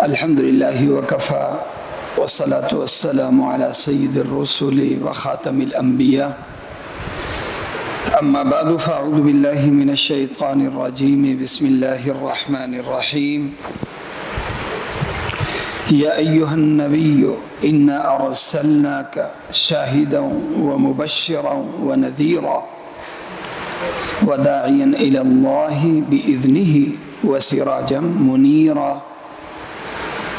الحمد لله وكفى والصلاة والسلام على سيد الرسل وخاتم الأنبياء أما بعد فأعوذ بالله من الشيطان الرجيم بسم الله الرحمن الرحيم يا أيها النبي إنا أرسلناك شاهدا ومبشرا ونذيرا وداعيا إلى الله بإذنه وسراجا منيرا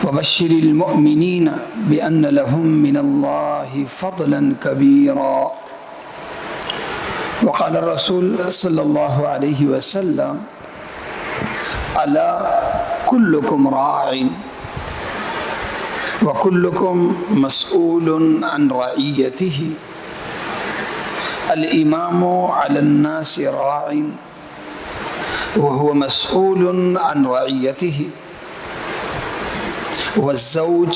وبشر المؤمنين بأن لهم من الله فضلا كبيرا وقال الرسول صلى الله عليه وسلم ألا كلكم راع وكلكم مسؤول عن رعيته الإمام على الناس راع وهو مسؤول عن رعيته والزوج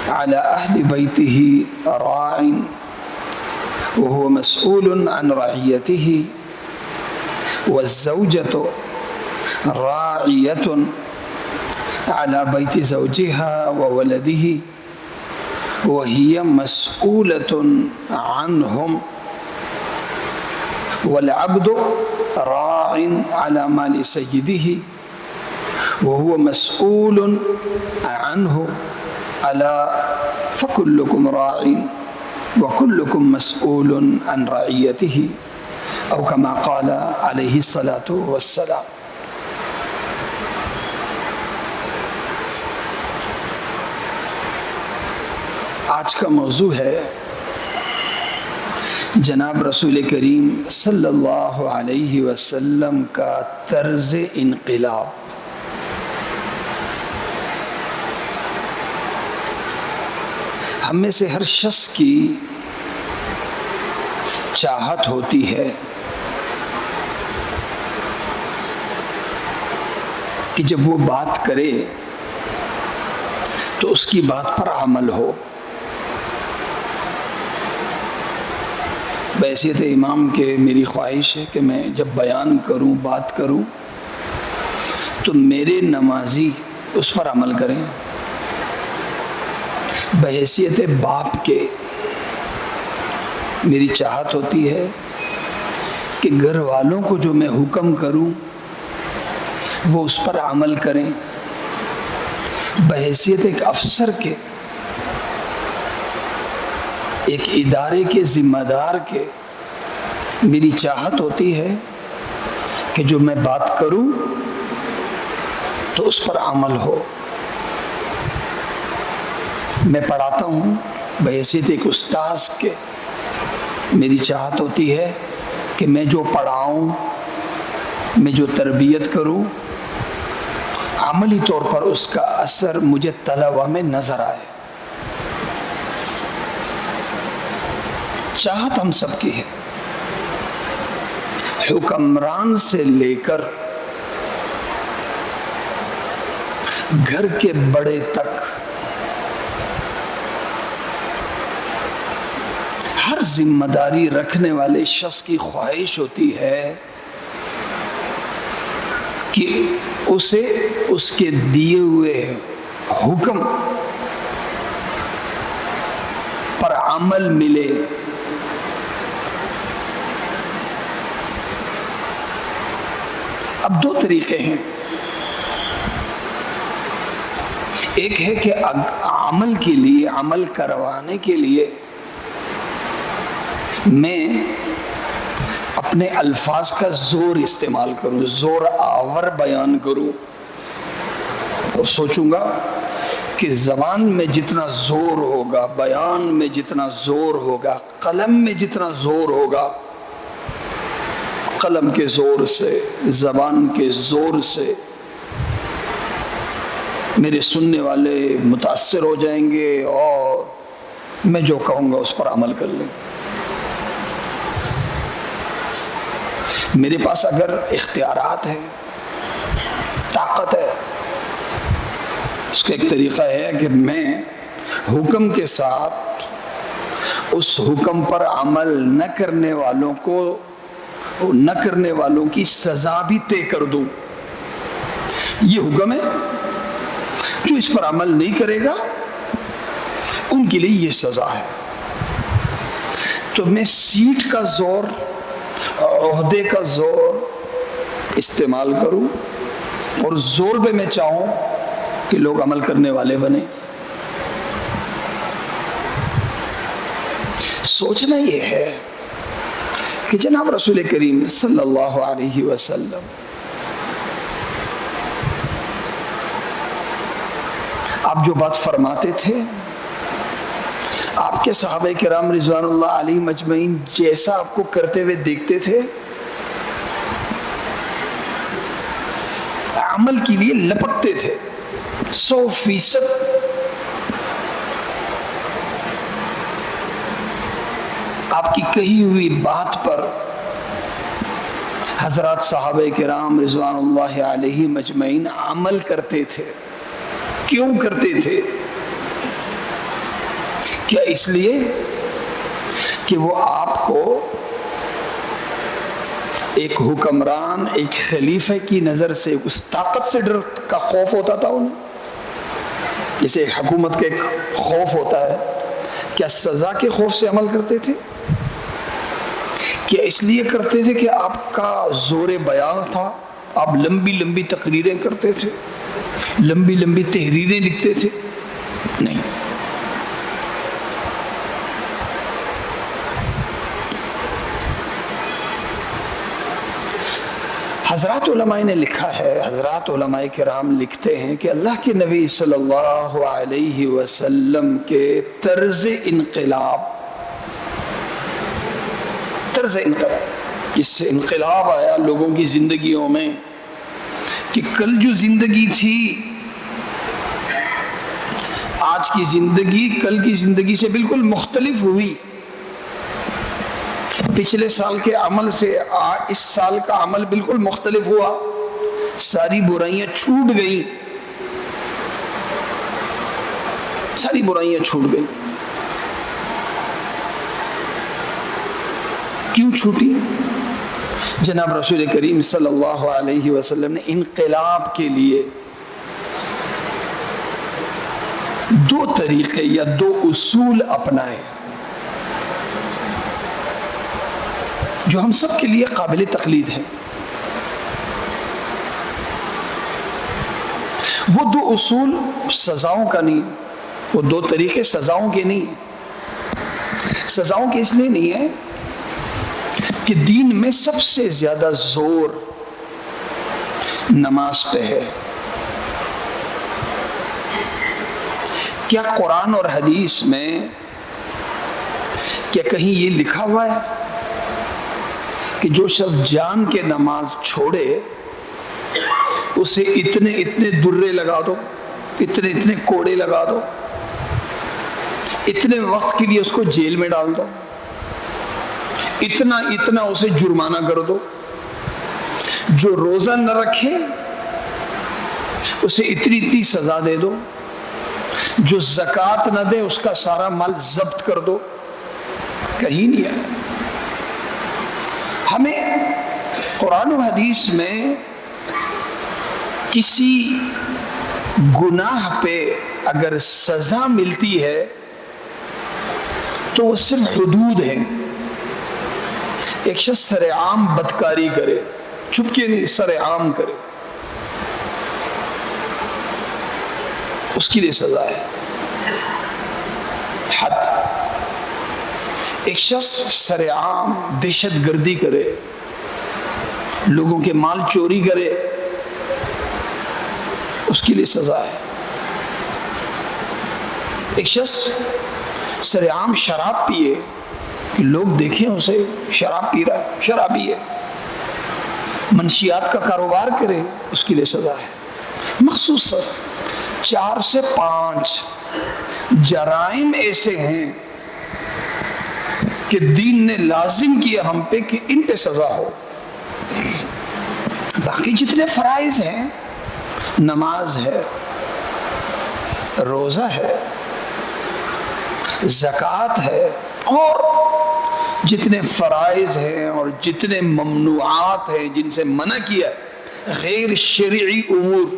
على أهل بيته راع وهو مسؤول عن رعيته والزوجة راعية على بيت زوجها وولده وهي مسؤولة عنهم والعبد راع على مال سيده وهو مسؤول عنه ألا فكلكم راع وكلكم مسؤول عن رعيته أو كما قال عليه الصلاة والسلام. آج کا موضوع ہے جناب رسول کریم صلی اللہ علیہ وسلم کا طرز انقلاب. ہم میں سے ہر شخص کی چاہت ہوتی ہے کہ جب وہ بات کرے تو اس کی بات پر عمل ہو. بحیثیت امام کے میری خواہش ہے کہ میں جب بیان کروں بات کروں تو میرے نمازی اس پر عمل کریں. بحیثیت باپ کے میری چاہت ہوتی ہے کہ گھر والوں کو جو میں حکم کروں وہ اس پر عمل کریں. بحیثیت ایک افسر کے، ایک ادارے کے ذمہ دار کے میری چاہت ہوتی ہے کہ جو میں بات کروں تو اس پر عمل ہو. میں پڑھاتا ہوں بحیثیت ایک استاذ کے میری چاہت ہوتی ہے کہ میں جو پڑھاؤں، میں جو تربیت کروں، عملی طور پر اس کا اثر مجھے طلبہ میں نظر آئے. چاہت ہم سب کی ہے، حکمران سے لے کر گھر کے بڑے تک ہر ذمہ داری رکھنے والے شخص کی خواہش ہوتی ہے کہ اسے اس کے دیے ہوئے حکم پر عمل ملے. اب دو طریقے ہیں. ایک ہے کہ عمل کے لیے، عمل کروانے کے لیے میں اپنے الفاظ کا زور استعمال کروں، زور آور بیان کروں، اور سوچوں گا کہ زبان میں جتنا زور ہوگا، بیان میں جتنا زور ہوگا، قلم میں جتنا زور ہوگا، قلم کے زور سے، زبان کے زور سے میرے سننے والے متاثر ہو جائیں گے اور میں جو کہوں گا اس پر عمل کر لیں. میرے پاس اگر اختیارات ہے، طاقت ہے، اس کا ایک طریقہ ہے کہ میں حکم کے ساتھ اس حکم پر عمل نہ کرنے والوں کی سزا بھی طے کر دوں. یہ حکم ہے جو اس پر عمل نہیں کرے گا ان کے لیے یہ سزا ہے۔ تو میں سیٹ کا زور، عہدے کا زور استعمال کروں اور زور پہ میں چاہوں کہ لوگ عمل کرنے والے بنے۔ سوچنا یہ ہے کہ جناب رسول کریم صلی اللہ علیہ وسلم آپ جو بات فرماتے تھے، آپ کے صحابہ کرام رضوان اللہ علیہ مجمعین جیسا آپ کو کرتے ہوئے دیکھتے تھے، عمل کے لیے لپکتے تھے 100%۔ آپ کی کہی ہوئی بات پر حضرات صحابہ کرام رضوان اللہ علیہ مجمعین عمل کرتے تھے۔ کیوں کرتے تھے؟ کیا اس لیے کہ وہ آپ کو ایک حکمران، ایک خلیفہ کی نظر سے، اس طاقت سے ڈر کا خوف ہوتا تھا انہیں؟ جیسے حکومت کا ایک خوف ہوتا ہے، کیا سزا کے خوف سے عمل کرتے تھے؟ کیا اس لیے کرتے تھے کہ آپ کا زور بیان تھا، آپ لمبی لمبی تقریریں کرتے تھے، لمبی لمبی تحریریں لکھتے تھے؟ نہیں۔ حضرات علماء نے لکھا ہے، حضرات علماء کرام لکھتے ہیں کہ اللہ کے نبی صلی اللہ علیہ وسلم کے طرز انقلاب، اس سے انقلاب آیا لوگوں کی زندگیوں میں کہ کل جو زندگی تھی، آج کی زندگی کل کی زندگی سے بالکل مختلف ہوئی۔ پچھلے سال کے عمل سے اس سال کا عمل بالکل مختلف ہوا، ساری برائیاں چھوٹ گئیں، ساری برائیاں چھوٹ گئیں۔ کیوں چھوٹی؟ جناب رسول کریم صلی اللہ علیہ وسلم نے انقلاب کے لیے دو طریقے یا دو اصول اپنائے جو ہم سب کے لیے قابل تقلید ہے۔ وہ دو اصول سزاؤں کا نہیں، وہ دو طریقے سزاؤں کے نہیں۔ سزاؤں کے اس لیے نہیں ہے کہ دین میں سب سے زیادہ زور نماز پہ ہے۔ کیا قرآن اور حدیث میں کیا کہیں یہ لکھا ہوا ہے کہ جو شخص جان کے نماز چھوڑے اسے اتنے اتنے درے لگا دو، اتنے اتنے کوڑے لگا دو، اتنے وقت کے لیے اس کو جیل میں ڈال دو، اتنا اتنا اسے جرمانہ کر دو، جو روزہ نہ رکھے اسے اتنی اتنی سزا دے دو، جو زکوٰۃ نہ دے اس کا سارا مال ضبط کر دو؟ کہیں نہیں ہے۔ ہمیں قرآن و حدیث میں کسی گناہ پہ اگر سزا ملتی ہے تو وہ صرف حدود ہیں۔ ایک شخص سر عام بدکاری کرے، چھپ کے نہیں، سر عام کرے، اس کے لیے سزا ہے، حد۔ ایک شخص سر عام دہشت گردی کرے، لوگوں کے مال چوری کرے، اس کے لیے سزا ہے۔ ایک شخص سر عام شراب پیے کہ لوگ دیکھیں اسے شراب پی رہا ہے، شرابی ہے، منشیات کا کاروبار کرے، اس کے لیے سزا ہے، مخصوص سزا۔ 4 سے 5 جرائم ایسے ہیں کہ دین نے لازم کیا ہم پہ کہ ان پہ سزا ہو۔ باقی جتنے فرائض ہیں، نماز ہے، روزہ ہے، زکوٰۃ ہے، اور جتنے فرائض ہیں اور جتنے ممنوعات ہیں جن سے منع کیا، غیر شرعی امور،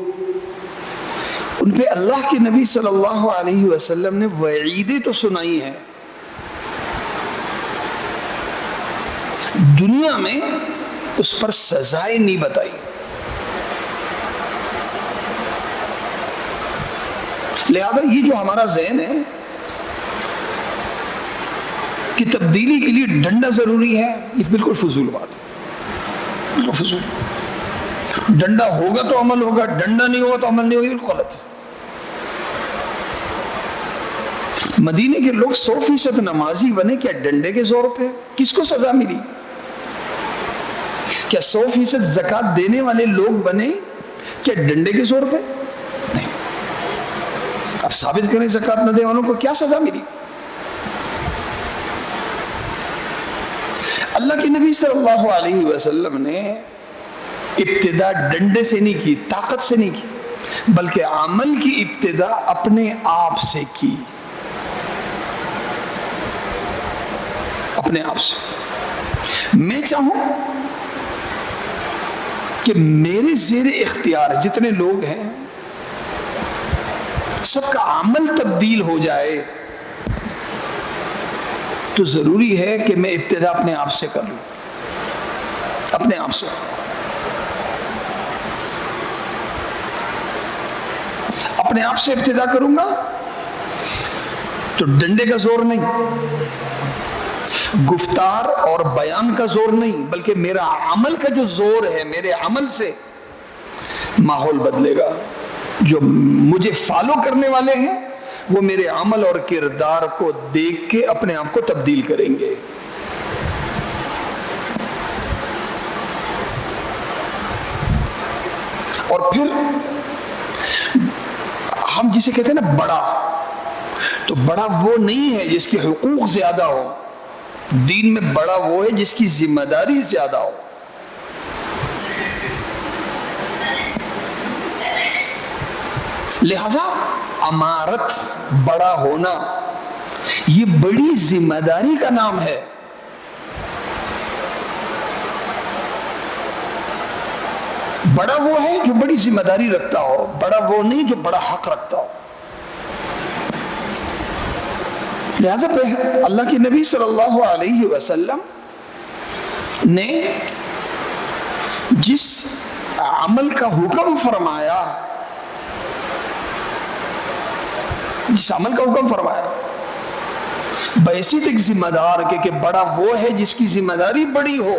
ان پہ اللہ کے نبی صلی اللہ علیہ وسلم نے وعیدیں تو سنائی ہیں، دنیا میں اس پر سزائیں نہیں بتائی۔ لہذا یہ جو ہمارا ذہن ہے کہ تبدیلی کے لیے ڈنڈا ضروری ہے، یہ بالکل فضول بات ہے، بالکل فضول۔ ڈنڈا ہوگا تو عمل ہوگا، ڈنڈا نہیں ہوگا تو عمل نہیں ہوگا، بالکل غلط ہے۔ مدینے کے لوگ 100% نمازی بنے کیا ڈنڈے کے زور پہ؟ کس کو سزا ملی؟ کیا 100% زکوٰۃ دینے والے لوگ بنے کیا ڈنڈے کے زور پہ؟ نہیں۔ اب ثابت کریں زکوٰۃ نہ دینے والوں کو کیا سزا ملی؟ اللہ کے نبی صلی اللہ علیہ وسلم نے ابتدا ڈنڈے سے نہیں کی، طاقت سے نہیں کی، بلکہ عمل کی ابتدا اپنے آپ سے کی، اپنے آپ سے۔ میں چاہوں کہ میرے زیر اختیار جتنے لوگ ہیں سب کا عمل تبدیل ہو جائے تو ضروری ہے کہ میں ابتدا اپنے آپ سے کر لوں، اپنے آپ سے۔ اپنے آپ سے ابتدا کروں گا تو ڈنڈے کا زور نہیں، گفتار اور بیان کا زور نہیں، بلکہ میرا عمل کا جو زور ہے، میرے عمل سے ماحول بدلے گا۔ جو مجھے فالو کرنے والے ہیں وہ میرے عمل اور کردار کو دیکھ کے اپنے آپ کو تبدیل کریں گے۔ اور پھر ہم جسے کہتے ہیں نا بڑا، تو بڑا وہ نہیں ہے جس کے حقوق زیادہ ہو، دین میں بڑا وہ ہے جس کی ذمہ داری زیادہ ہو۔ لہذا امارت، بڑا ہونا، یہ بڑی ذمہ داری کا نام ہے۔ بڑا وہ ہے جو بڑی ذمہ داری رکھتا ہو، بڑا وہ نہیں جو بڑا حق رکھتا ہو۔ لہذا اللہ کے نبی صلی اللہ علیہ وسلم نے جس عمل کا حکم فرمایا، بحیثیت ایک ذمہ دار کہ بڑا وہ ہے جس کی ذمہ داری بڑی ہو،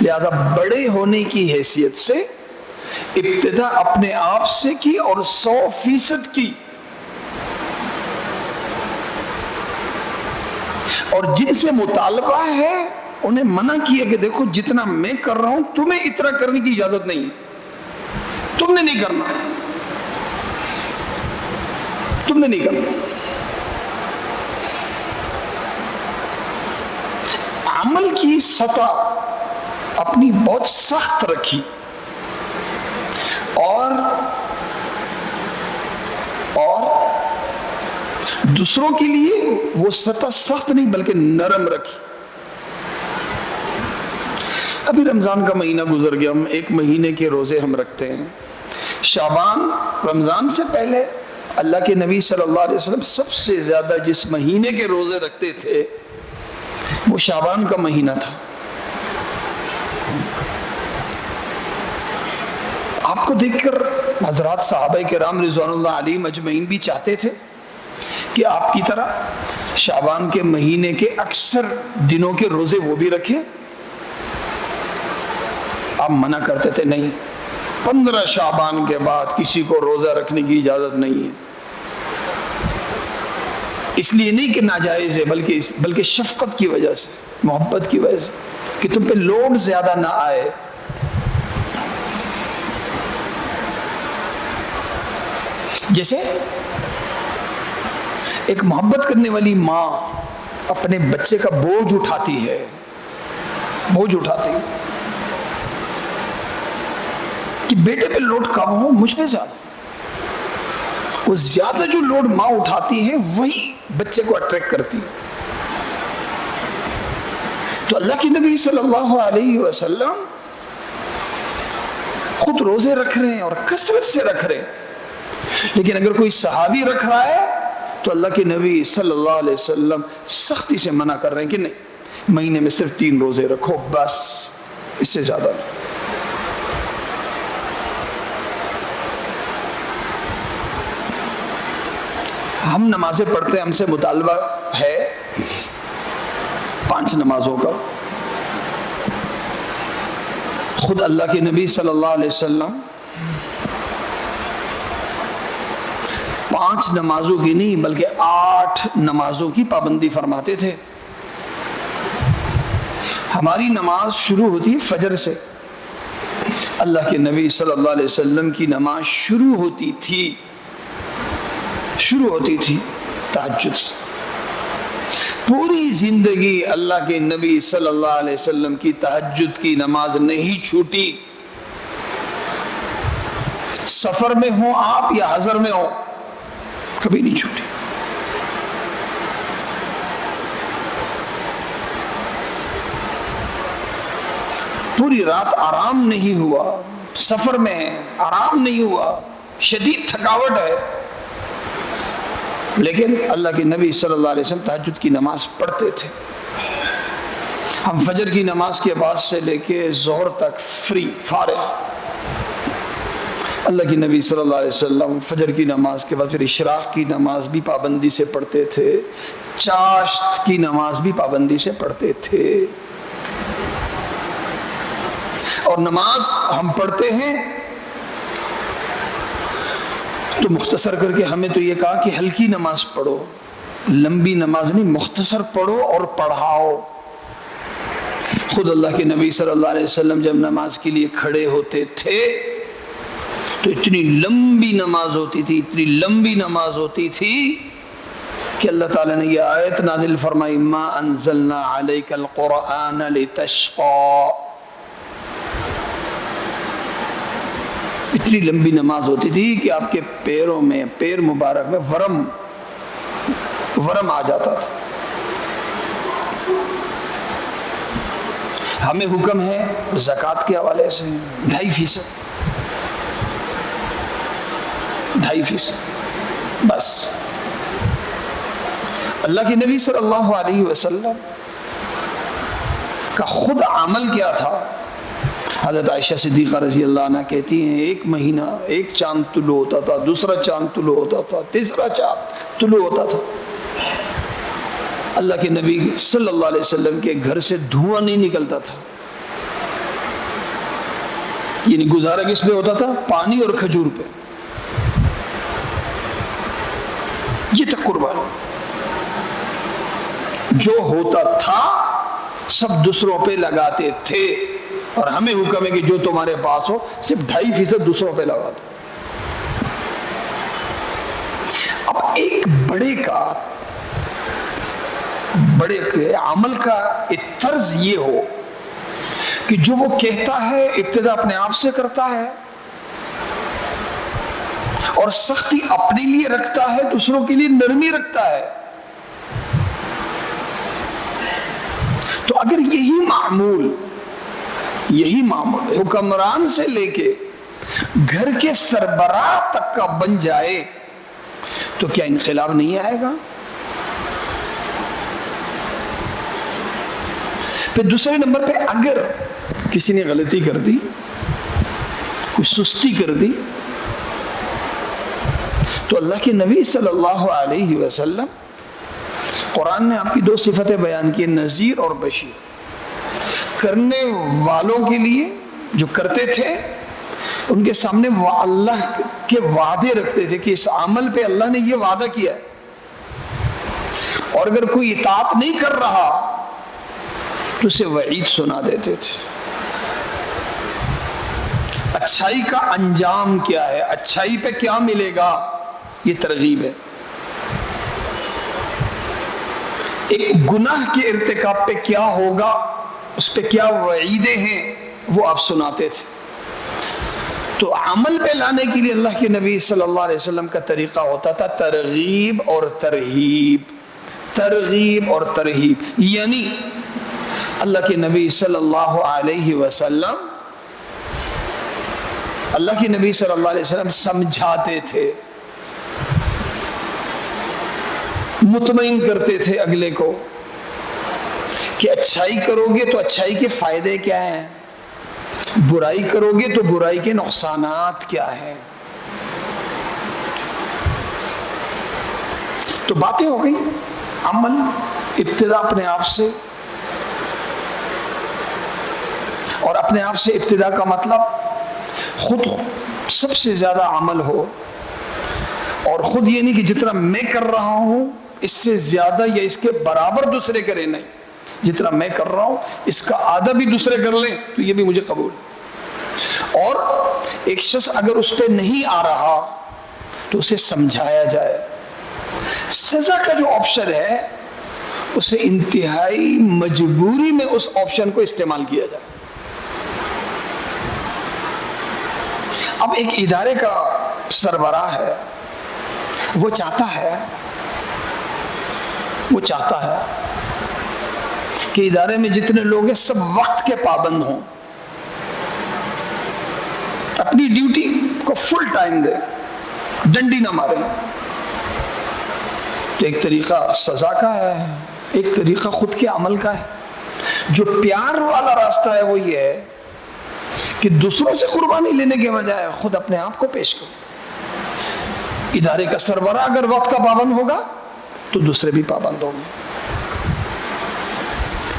لہذا بڑے ہونے کی حیثیت سے ابتدا اپنے آپ سے کی اور 100% کی، اور جن سے مطالبہ ہے انہیں منع کیا کہ دیکھو جتنا میں کر رہا ہوں تمہیں اتنا کرنے کی اجازت نہیں ہے، تم نے نہیں کرنا، تم نے نہیں کرنا۔ عمل کی سطح اپنی بہت سخت رکھی اور دوسروں کے لیے وہ سطح سخت نہیں بلکہ نرم رکھی۔ ابھی رمضان کا مہینہ گزر گیا، ہم 1 مہینے کے روزے ہم رکھتے ہیں۔ شعبان، رمضان سے پہلے اللہ کے نبی صلی اللہ علیہ وسلم سب سے زیادہ جس مہینے کے روزے رکھتے تھے وہ شعبان کا مہینہ تھا۔ آپ کو دیکھ کر حضرات صحابہ کرام رضوان اللہ علیہم اجمعین بھی چاہتے تھے کہ آپ کی طرح شعبان کے مہینے کے اکثر دنوں کے روزے وہ بھی رکھیں۔ آپ منع کرتے تھے، نہیں، 15 شعبان کے بعد کسی کو روزہ رکھنے کی اجازت نہیں ہے۔ اس لیے نہیں کہ ناجائز ہے، بلکہ شفقت کی وجہ سے، محبت کی وجہ سے، کہ تم پہ لوڈ زیادہ نہ آئے۔ جیسے ایک محبت کرنے والی ماں اپنے بچے کا بوجھ اٹھاتی ہے، کہ بیٹے پہ لوڈ کم ہو، مجھ پہ زیادہ۔ وہ زیادہ جو لوڈ ماں اٹھاتی ہے وہی بچے کو اٹریکٹ کرتی ہے۔ تو اللہ کے نبی صلی اللہ علیہ وسلم خود روزے رکھ رہے ہیں اور کثرت سے رکھ رہے ہیں، لیکن اگر کوئی صحابی رکھ رہا ہے تو اللہ کے نبی صلی اللہ علیہ وسلم سختی سے منع کر رہے ہیں کہ نہیں، مہینے میں صرف 3 روزے رکھو بس، اس سے زیادہ نہیں۔ ہم نمازیں پڑھتے ہیں، ہم سے مطالبہ ہے 5 نمازوں کا۔ خود اللہ کے نبی صلی اللہ علیہ وسلم 5 نمازوں کی نہیں بلکہ 8 نمازوں کی پابندی فرماتے تھے۔ ہماری نماز شروع ہوتی ہے فجر سے، اللہ کے نبی صلی اللہ علیہ وسلم کی نماز شروع ہوتی تھی تہجد سے۔ پوری زندگی اللہ کے نبی صلی اللہ علیہ وسلم کی تہجد کی نماز نہیں چھوٹی، سفر میں ہوں آپ یا حضر میں ہوں، کبھی نہیں چھوٹی۔ پوری رات آرام نہیں ہوا، سفر میں ہے آرام نہیں ہوا، شدید تھکاوٹ ہے، لیکن اللہ کے نبی صلی اللہ علیہ وسلم تہجد کی نماز پڑھتے تھے۔ ہم فجر کی نماز کے بعد سے لے کے ظہر تک فارغ۔ اللہ کے نبی صلی اللہ علیہ وسلم فجر کی نماز کے بعد پھر اشراق کی نماز بھی پابندی سے پڑھتے تھے، چاشت کی نماز بھی پابندی سے پڑھتے تھے۔ اور نماز ہم پڑھتے ہیں تو مختصر کر کے ہمیں تو یہ کہا کہ ہلکی نماز پڑھو، لمبی نماز نہیں، مختصر پڑھو اور پڑھاؤ۔ خود اللہ کے نبی صلی اللہ علیہ وسلم جب نماز کے لیے کھڑے ہوتے تھے تو اتنی لمبی نماز ہوتی تھی کہ اللہ تعالیٰ نے یہ آیت نازل فرمائی، ما انزلنا علیک القرآن لتشقى۔ اتنی لمبی نماز ہوتی تھی کہ آپ کے پیروں میں، پیر مبارک میں ورم آ جاتا تھا۔ ہمیں حکم ہے زکوٰۃ کے حوالے سے 2.5% بس۔ اللہ کے نبی صلی اللہ علیہ وسلم کا خود عمل کیا تھا؟ حضرت عائشہ صدیقہ رضی اللہ عنہ کہتی ہیں 1 مہینہ 1 چاند طلوع ہوتا تھا، دوسرا چاند طلوع ہوتا تھا، تیسرا چاند طلوع ہوتا تھا، اللہ کے نبی صلی اللہ علیہ وسلم کے گھر سے دھواں نہیں نکلتا تھا۔ یعنی گزارا کس پہ ہوتا تھا؟ پانی اور کھجور پہ۔ یہ تک قربانی جو ہوتا تھا سب دوسروں پہ لگاتے تھے، اور ہمیں حکم ہے کہ جو تمہارے پاس ہو صرف 2.5% دوسروں پہ لگا دو۔ اب ایک بڑے کے عمل کا ایک طرز یہ ہو کہ جو وہ کہتا ہے ابتدا اپنے آپ سے کرتا ہے اور سختی اپنے لیے رکھتا ہے، دوسروں کے لیے نرمی رکھتا ہے۔ تو اگر یہی معمول حکمران سے لے کے گھر کے سربراہ تک کا بن جائے تو کیا انقلاب نہیں آئے گا؟ پھر دوسرے نمبر پہ اگر کسی نے غلطی کر دی، کوئی سستی کر دی، تو اللہ کے نبی صلی اللہ علیہ وسلم قرآن نے آپ کی 2 صفتیں بیان کی، نذیر اور بشیر۔ کرنے والوں کے لیے جو کرتے تھے ان کے سامنے وہ اللہ کے وعدے رکھتے تھے کہ اس عمل پہ اللہ نے یہ وعدہ کیا ہے، اور اگر کوئی اطاعت نہیں کر رہا تو اسے وعید سنا دیتے تھے۔ اچھائی کا انجام کیا ہے، اچھائی پہ کیا ملے گا، یہ ترغیب ہے۔ ایک گناہ کے ارتکاب پہ کیا ہوگا، اس پہ کیا وعیدیں ہیں، وہ آپ سناتے تھے۔ تو عمل پہ لانے کے لیے اللہ کے نبی صلی اللہ علیہ وسلم کا طریقہ ہوتا تھا ترغیب اور ترہیب، یعنی اللہ کے نبی صلی اللہ علیہ وسلم سمجھاتے تھے، مطمئن کرتے تھے اگلے کو کہ اچھائی کرو گے تو اچھائی کے فائدے کیا ہیں، برائی کرو گے تو برائی کے نقصانات کیا ہیں. تو باتیں ہو گئی. عمل ابتدا اپنے آپ سے، اور اپنے آپ سے ابتدا کا مطلب خود سب سے زیادہ عمل ہو، اور خود یہ نہیں کہ جتنا میں کر رہا ہوں اس سے زیادہ یا اس کے برابر دوسرے کریں، نہیں، جتنا میں کر رہا ہوں اس کا آدھا بھی دوسرے کر لیں تو یہ بھی مجھے قبول. اور ایک شخص اگر اس پہ نہیں آ رہا تو اسے سمجھایا جائے. سزا کا جو آپشن ہے اسے انتہائی مجبوری میں اس آپشن کو استعمال کیا جائے. اب ایک ادارے کا سربراہ ہے، وہ چاہتا ہے کہ ادارے میں جتنے لوگ ہیں سب وقت کے پابند ہوں، اپنی ڈیوٹی کو فل ٹائم دے، ڈنڈی نہ مارے. تو ایک طریقہ سزا کا ہے، ایک طریقہ خود کے عمل کا ہے. جو پیار والا راستہ ہے وہ یہ ہے کہ دوسروں سے قربانی لینے کے بجائے خود اپنے آپ کو پیش کرو. ادارے کا سربراہ اگر وقت کا پابند ہوگا تو دوسرے بھی پابند ہوں گے.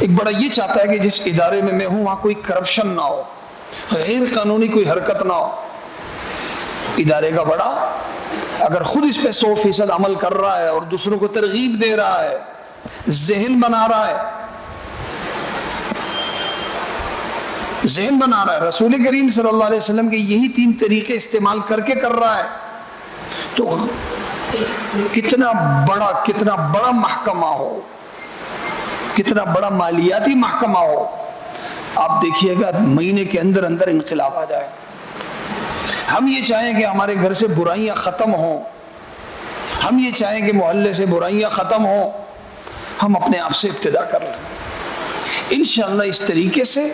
ایک بڑا یہ چاہتا ہے کہ جس ادارے میں میں ہوں وہاں کوئی کرپشن نہ ہو، غیر قانونی کوئی حرکت نہ ہو. ادارے کا بڑا اگر خود اس پہ 100% عمل کر رہا ہے اور دوسروں کو ترغیب دے رہا ہے، ذہن بنا رہا ہے، رسول کریم صلی اللہ علیہ وسلم کے یہی 3 طریقے استعمال کر کے کر رہا ہے، تو کتنا بڑا محکمہ ہو، کتنا بڑا مالیاتی محکمہ ہو، آپ دیکھیے گا مہینے کے اندر انقلاب آ جائے. ہم یہ چاہیں کہ ہمارے گھر سے برائیاں ختم ہوں، ہم یہ چاہیں کہ محلے سے برائیاں ختم ہوں، ہم اپنے آپ سے ابتدا کر لیں. انشاءاللہ اس طریقے سے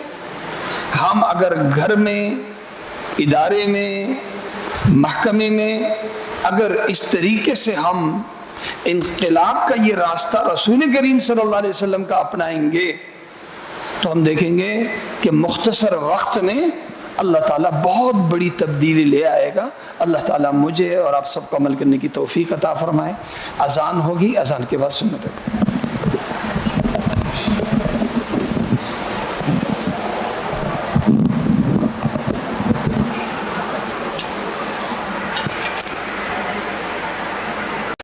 ہم اگر گھر میں، ادارے میں، محکمے میں اگر اس طریقے سے ہم انقلاب کا یہ راستہ رسول کریم صلی اللہ علیہ وسلم کا اپنائیں گے تو ہم دیکھیں گے کہ مختصر وقت میں اللہ تعالیٰ بہت بڑی تبدیلی لے آئے گا. اللہ تعالیٰ مجھے اور آپ سب کو عمل کرنے کی توفیق عطا فرمائے. اذان ہوگی، اذان کے بعد سنت ہے.